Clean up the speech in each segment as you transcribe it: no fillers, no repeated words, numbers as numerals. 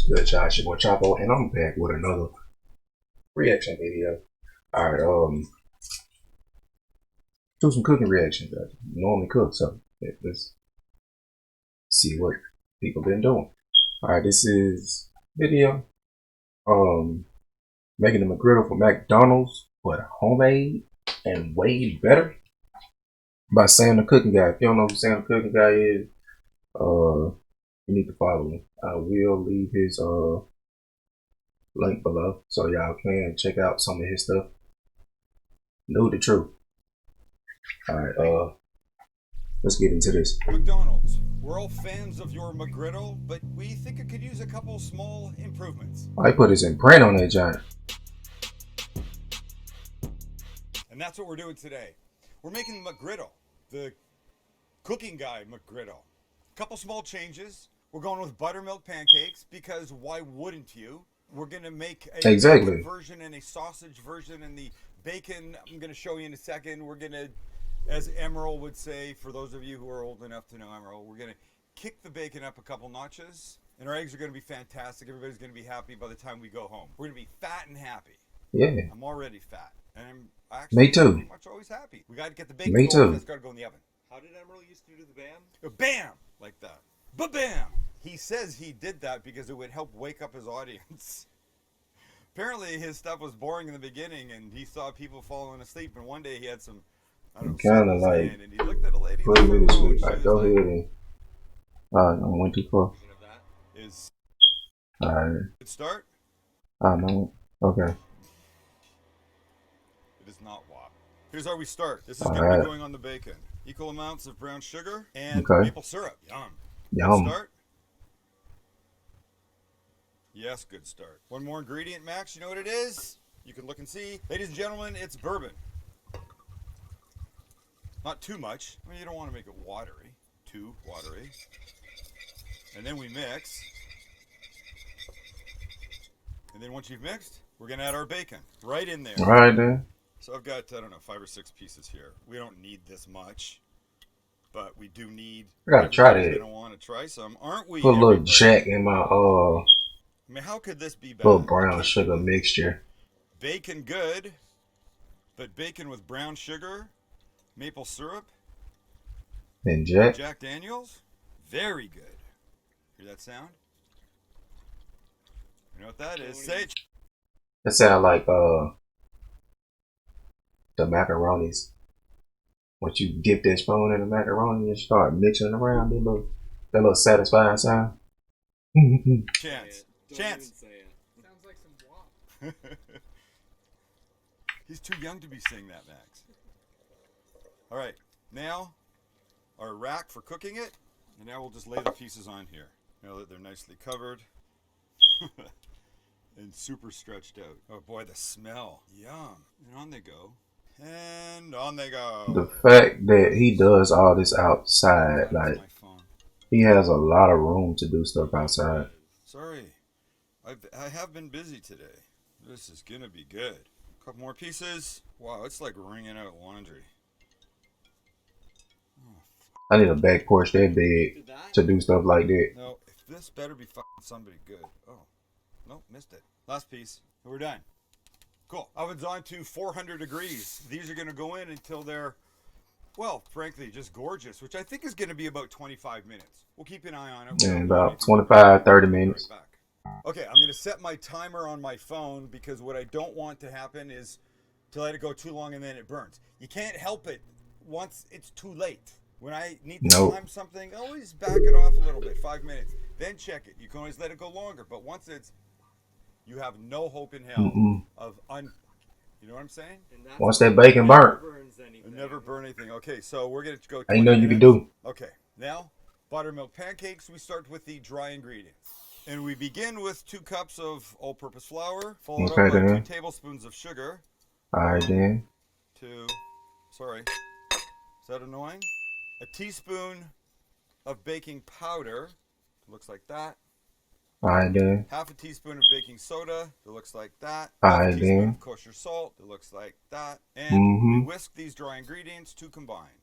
Good Josh, your boy Chapo, and I'm back with another reaction video. Alright, do some cooking reactions. I normally cook, so let's see what people been doing. Alright, this is video. Making the McGriddle for McDonald's, but homemade and way better by Sam the Cooking Guy. If you don't know who Sam the Cooking Guy is, you need to follow him. I will leave his link below so y'all can check out some of his stuff. Know the truth. Alright, let's get into this. McDonald's. We're all fans of your McGriddle, but we think it could use a couple small improvements. I put his imprint on that giant. And that's what we're doing today. We're making the McGriddle, the cooking guy McGriddle. A couple small changes. We're going with buttermilk pancakes because why wouldn't you? We're going to make a bacon version and a sausage version, and the bacon I'm going to show you in a second. We're going to, as Emerald would say, for those of you who are old enough to know Emerald, we're going to kick the bacon up a couple notches, and our eggs are going to be fantastic. Everybody's going to be happy by the time we go home. We're going to be fat and happy. Yeah. I'm already fat, and I'm actually Me too. pretty much always happy. We got to get the bacon Me going. too. It's got to go in the oven. How did Emerald used to do the bam? Bam! Like that. Ba-bam! He says he did that because it would help wake up his audience. Apparently his stuff was boring in the beginning and he saw people falling asleep, and one day he had some, I don't know, kind of like, and he looked at a lady put him to sleep. Like, go ahead and, I went too far. Is Alright. good start? No. Okay. It is not WAP. Here's how we start. This is going to be going on the bacon. Equal amounts of brown sugar and maple syrup. Yum. Yum. Good start? Yes, good start. One more ingredient, Max. You know what it is? You can look and see. Ladies and gentlemen, it's bourbon. Not too much. I mean, you don't want to make it watery. Too watery. And then we mix. And then once you've mixed, we're going to add our bacon right in there. All right, then. So I've got, I don't know, 5 or 6 pieces here. We don't need this much, but we do need. I gotta try that. Going to want to try some, aren't we? Put a little jack in my I mean, how could this be bad? little brown sugar mixture. Bacon good, but bacon with brown sugar, maple syrup, And Jack. Jack Daniels, very good. Hear that sound? You know what that is? Say it. That sound like the macaronis. Once you dip that spoon in the macaroni and start mixing it around, that little satisfying sound. Chance. Chance. Say it. Sounds like some WAP. He's too young to be saying that, Max. All right, now our rack for cooking it, and now we'll just lay the pieces on here. Now that they're nicely covered and super stretched out. Oh boy, the smell. Yum. And on they go. And on they go. The fact that he does all this outside, like, he has a lot of room to do stuff outside. Sorry, I have been busy today. This is gonna be good. A couple more pieces. Wow, it's like wringing out laundry. I need a back porch that big to do stuff like that. No, if this better be fucking somebody good. Oh, nope, missed it. Last piece. We're done. Cool. Oven's on to 400 degrees. These are going to go in until they're, well, frankly, just gorgeous, which I think is going to be about 25 minutes. We'll keep an eye on it. And about 25, 30 minutes. Right back. Okay, I'm going to set my timer on my phone because what I don't want to happen is to let it go too long and then it burns. You can't help it once it's too late. When I need to time something, always back it off a little bit, 5 minutes. Then check it. You can always let it go longer, but once it's, you have no hope in hell of you know what I'm saying? Once that bacon burnt, it never burn anything. Okay, so we're gonna go. Ain't nothing you can do. Okay, now buttermilk pancakes. We start with the dry ingredients, and we begin with 2 cups of all-purpose flour, followed up by 2 tablespoons of sugar. All right, then. 2. Sorry, is that annoying? A teaspoon of baking powder. Looks like that. All right, then. Half a teaspoon of baking soda. That looks like that. All Half right, a teaspoon then. of kosher salt. That looks like that. And we whisk these dry ingredients to combine.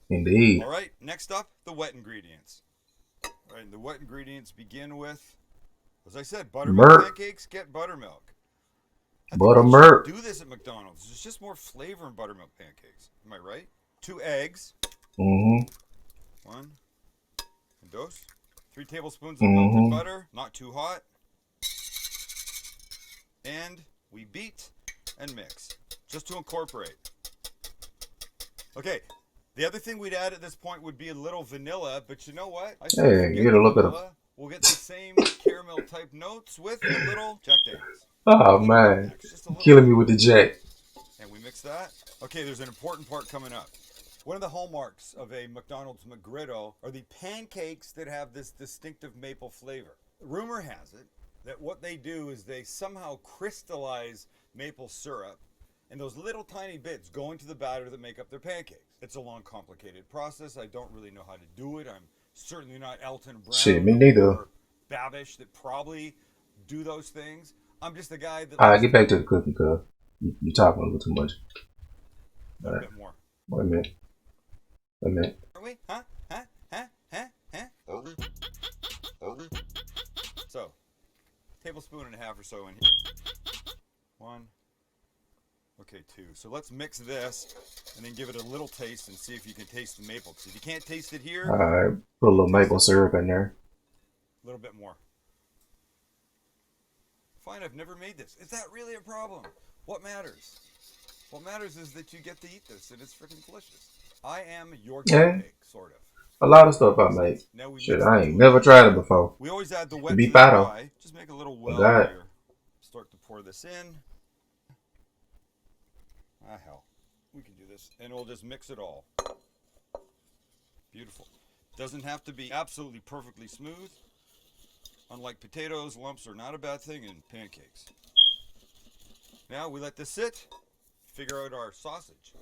Indeed. All right. Next up, the wet ingredients. All right. The wet ingredients begin with As I said, buttermilk pancakes get buttermilk. I think we Buttermilk. should do this at McDonald's. There's just more flavor in buttermilk pancakes. Am I right? 2 eggs. Mm-hmm. 1 and dos. 3 tablespoons of Mm-hmm. melted butter, not too hot. And we beat and mix, just to incorporate. Okay, the other thing we'd add at this point would be a little vanilla, but you know what? I say Hey, you gotta look at vanilla. We'll get the same caramel type notes with a little Jack Daniels. Oh man, Just a little killing bit. me with the Jack. And we mix that. Okay, there's an important part coming up. One of the hallmarks of a McDonald's McGriddle are the pancakes that have this distinctive maple flavor. Rumor has it that what they do is they somehow crystallize maple syrup, and those little tiny bits go into the batter that make up their pancakes. It's a long, complicated process. I don't really know how to do it. I'm certainly not Elton Brown Shit, me neither. or Babish that probably do those things. I'm just the guy that Alright, get back to the cooking, cuz. You talking a little too much. a bit more. Wait a minute. Wait a minute. Are we? Huh? Huh? Huh? Huh? Huh? Are we? Are we? So, tablespoon and a half or so in here. 1. Okay, 2. So let's mix this and then give it a little taste and see if you can taste the maple. Because if you can't taste it here, Alright, put a little maple syrup in there. a little bit more. Fine, I've never made this. Is that really a problem? What matters? What matters is that you get to eat this and it's freaking delicious. I am your guinea pig, sort of. A lot of stuff I make. Now we Shit, mix I the ain't two never in. tried it before. We always add the wet Be to the battle. dry. Just make a little well God. here. Start to pour this in. Ah, hell. We can do this. And we'll just mix it all. Beautiful. Doesn't have to be absolutely perfectly smooth. Unlike potatoes, lumps are not a bad thing in pancakes. Now we let this sit. Figure out our sausage.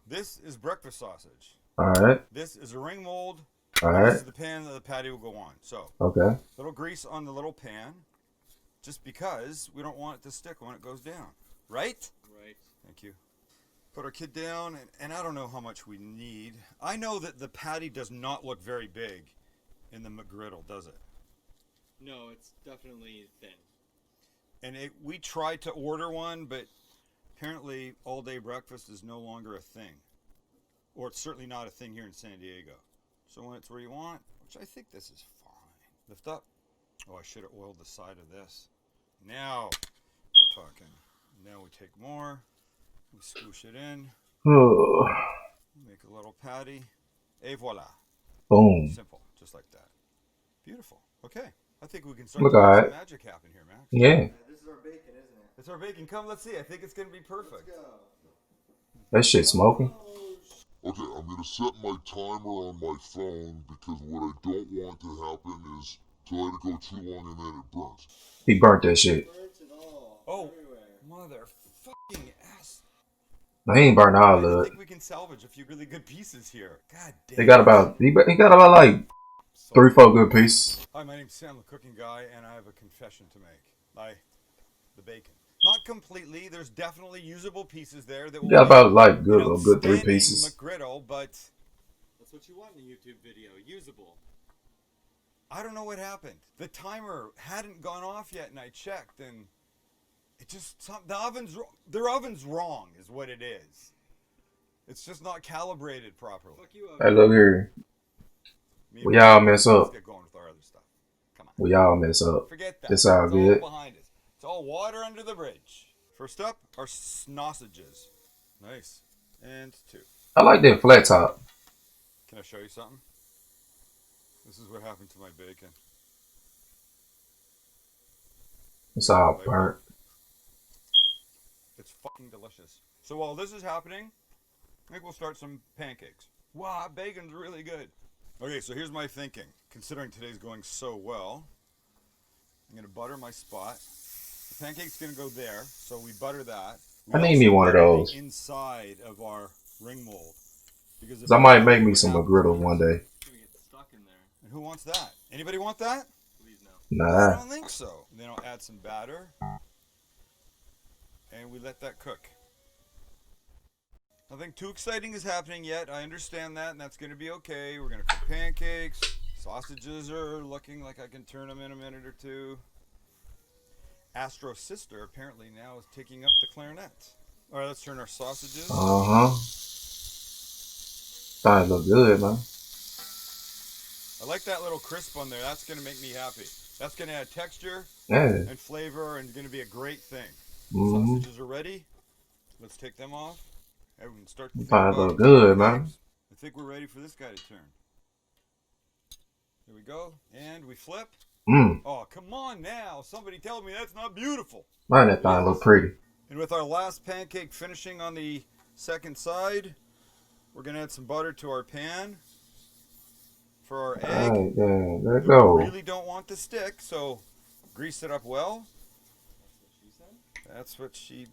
This is breakfast sausage. Alright, This is a ring mold. This alright. is the pan that the patty will go on. So, Okay. little grease on the little pan. Just because we don't want it to stick when it goes down. Right? Right. Thank you. Put our kid down, and I don't know how much we need. I know that the patty does not look very big in the McGriddle, does it? No, it's definitely thin. And we tried to order one, but apparently all-day breakfast is no longer a thing. Or it's certainly not a thing here in San Diego. So when it's where you want, which I think this is fine. Lift up. Oh, I should have oiled the side of this. Now we're talking. Now we take more. We swoosh it in. Make a little patty. Et voila. Boom. Simple. Just like that. Beautiful. Okay. I think we can start Look, to make alright. some magic happen here, Max. Yeah, This is our bacon, isn't it? It's our bacon. Come, let's see. I think it's going to be perfect. that shit smoking. Okay, I'm gonna set my timer on my phone because what I don't want to happen is to let it go too long and then it burns. He burnt that shit. Burnt it all. Oh, Everywhere. mother fucking ass. No, he ain't burnt all I of it. think we can salvage a few really good pieces here. God damn. He got about like 3-4 good pieces. Hi, my name's Sam, the cooking guy, and I have a confession to make. The bacon. Not completely. There's definitely usable pieces there that will He got about like make good an a good 3 outstanding pieces. McGriddle, but That's what you want in a YouTube video. Usable. I don't know what happened. The timer hadn't gone off yet, and I checked, and it just their oven's wrong, is what it is. It's just not calibrated properly. Fuck you up. Hey, look here. We all mess Let's up. get going with our other stuff. Come on. We all mess up. Forget that. It's all good. All behind us. It's all water under the bridge. First up, our sausages. Nice. And 2. I like that flat top. Can I show you something? This is what happened to my bacon. It's all burnt. It's fucking delicious. So while this is happening, I think we'll start some pancakes. Wow, bacon's really good. Okay, so here's my thinking. Considering today's going so well, I'm going to butter my spot. The pancake's going to go there, so we butter that. I need me one of those. The inside of our ring mold. Because I might make me some McGriddles one day. It's gonna get stuck in there. And who wants that? Anybody want that? Please no. I Nah. don't think so. Then I'll add some batter. And we let that cook. Nothing too exciting is happening yet. I understand that, and that's going to be okay. We're going to cook pancakes. Sausages are looking like I can turn them in a minute or two. Astro's sister apparently now is taking up the clarinet. All right, let's turn our sausages. Thought it looked good, man. I like that little crisp on there. That's going to make me happy. That's going to add texture Yeah. and flavor and going to be a great thing. Mm-hmm. Sausages are ready. Let's take them off. And we can start to think Thought it about looked good, man. eggs. I think we're ready for this guy to turn. Here we go. And we flip. Oh, come on now. Somebody tell me that's not beautiful. Man, that thing look pretty. And with our last pancake finishing on the second side, we're going to add some butter to our pan for our egg. Alright, yeah, there you go. We really don't want to stick, so grease it up well. That's what she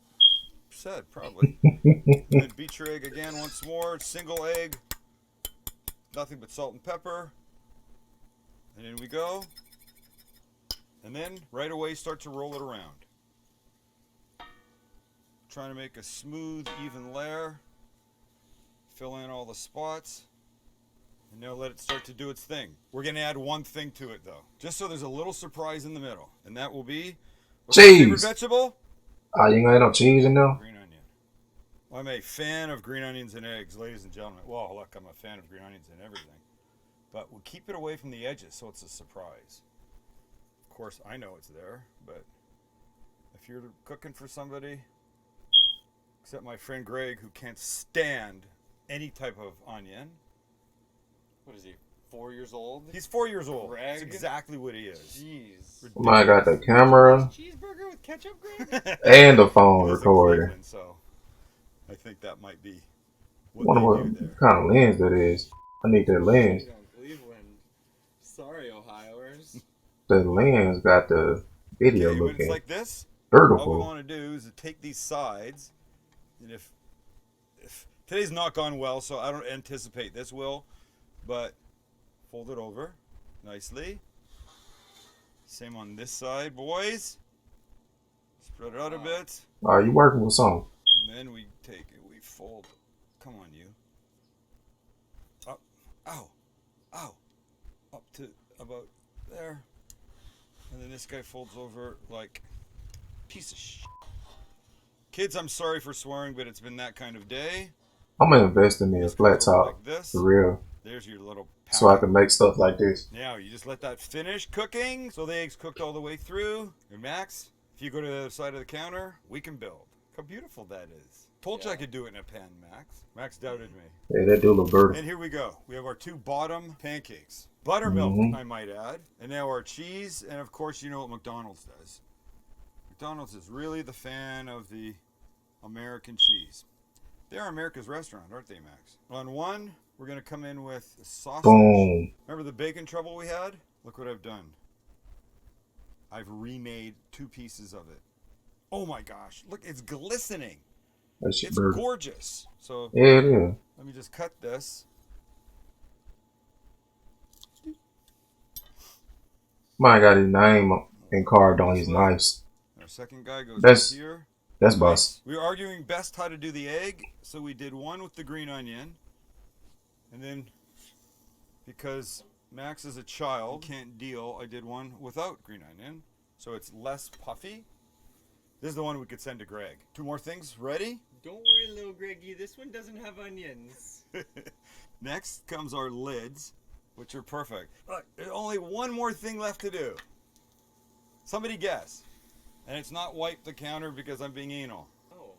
said, probably. And then beat your egg again once more. Single egg. Nothing but salt and pepper. And in we go. And then right away start to roll it around. Trying to make a smooth, even layer. Fill in all the spots. And now let it start to do its thing. We're going to add one thing to it, though. Just so there's a little surprise in the middle. And that will be... What's my favorite Cheese. vegetable? Oh, you ain't got no cheese in there? Green onion. I'm a fan of green onions and eggs, ladies and gentlemen. Well, look, I'm a fan of green onions and everything. But we'll keep it away from the edges so it's a surprise. Of course, I know it's there, but if you're cooking for somebody, except my friend Greg, who can't stand any type of onion. What is he? 4 years old? He's 4 years old. Greg? That's exactly what he is. Jeez. I got the camera Cheeseburger with ketchup, Greg? and the phone He lives in recorder. Cleveland, so I think that might be what Wonder they what do there. kind of lens that is. I need that lens. Cleveland. Sorry, Ohioers. The lens got the video Okay, when it's looking like this, all we beautiful. want to do is to take these sides, and if today's not gone well, so I don't anticipate this will, but fold it over nicely. Same on this side, boys. Spread it out a bit, Are you working with something? and then we take it, we fold. Come on, you. Up, ow, ow, up to about there. And then this guy folds over like piece of shit. Kids, I'm sorry for swearing, but it's been that kind of day. I'm gonna invest in me a This flat comes over top like this. for real, There's your little packet. so I can make stuff like this. Now you just let that finish cooking. So the eggs cooked all the way through. And Max, if you go to the other side of the counter, we can build. How beautiful that is. Told you I could do it in a pan, Max. Max doubted me. Yeah, that do look beautiful. And here we go. We have our two bottom pancakes. Buttermilk, Mhm. I might add. And now our cheese. And of course, you know what McDonald's does. McDonald's is really the fan of the American cheese. They are America's restaurant, aren't they, Max? On one, we're going to come in with the sausage. Boom. Remember the bacon trouble we had? Look what I've done. I've remade 2 pieces of it. Oh my gosh. Look, it's glistening. That shit It's beautiful. gorgeous. So Yeah, it is. let me just cut this. Mine got his name and carved on his knives. Our second guy goes That's- here. That's bust. We were arguing best how to do the egg, so we did one with the green onion. And then, because Max is a child, can't deal, I did one without green onion. So it's less puffy. This is the one we could send to Greg. 2 more things, ready? Don't worry, little Greggy. This one doesn't have onions. Next comes our lids, which are perfect. Look, there's only one more thing left to do. Somebody guess. And it's not wipe the counter because I'm being anal. Oh.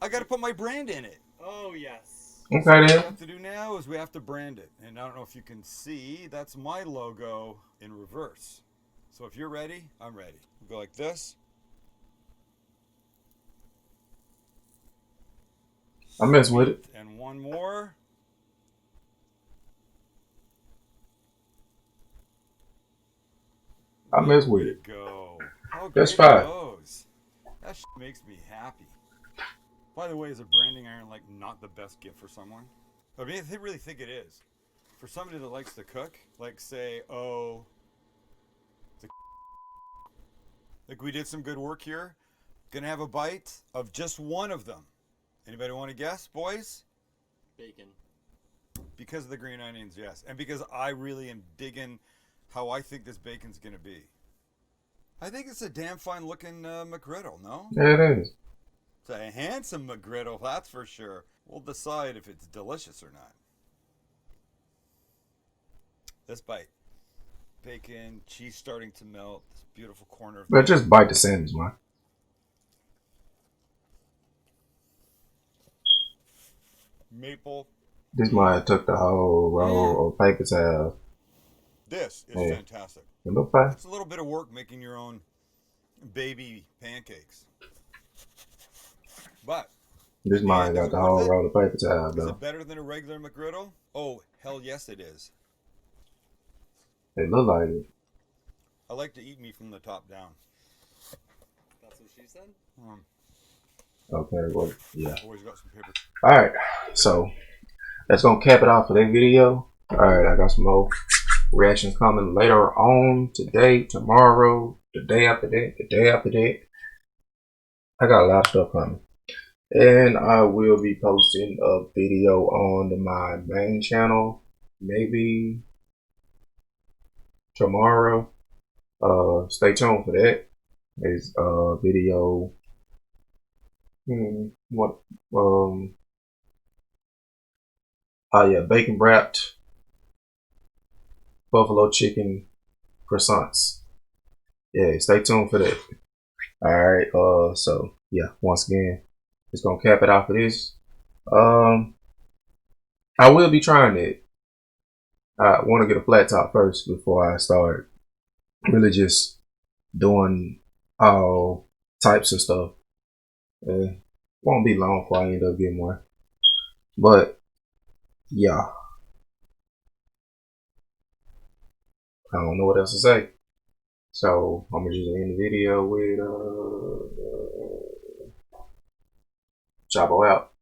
I got to put my brand in it. Oh, yes. Okay What we then. have to do now is we have to brand it. And I don't know if you can see, that's my logo in reverse. So if you're ready, I'm ready. We'll go like this. I mess with it. And one more. I mess with Way it. to go. How That's great are fine. those? That makes me happy. By the way, is a branding iron like not the best gift for someone? I mean, I really think it is. For somebody that likes to cook, like say, oh, like we did some good work here. Gonna have a bite of just one of them. Anybody want to guess, boys? Bacon. Because of the green onions, yes. And because I really am digging how I think this bacon's gonna be. I think it's a damn fine looking McGriddle, no? Yeah, it is. It's a handsome McGriddle, that's for sure. We'll decide if it's delicious or not. This bite. Bacon, cheese starting to melt, this beautiful corner of But meat. just bite the sandwich, man. Maple. This might have took the whole roll of paper towel. This is Yeah. fantastic. It look fine. It's a little bit of work making your own baby pancakes. But This in the might end, got is it the worth whole it? roll of paper towel, Is though. it better than a regular McGriddle? Oh, hell yes it is. It look like it. I like to eat meat from the top down. That's what she said? Okay, well, yeah. Always got some paper. Alright, so that's gonna cap it off for that video. Alright, I got some more reactions coming later on today, tomorrow, the day after that, the day after that. I got a lot of stuff coming. And I will be posting a video on my main channel, maybe tomorrow. Stay tuned for that. It's a video. What? Oh yeah, bacon wrapped buffalo chicken croissants. Yeah, stay tuned for that. Alright, so yeah, once again, it's gonna cap it out for this. I will be trying it. I want to get a flat top first before I start really just doing all types of stuff. Won't be long before I end up getting one. But yeah, I don't know what else to say. So I'm gonna just end the video with Choppo out.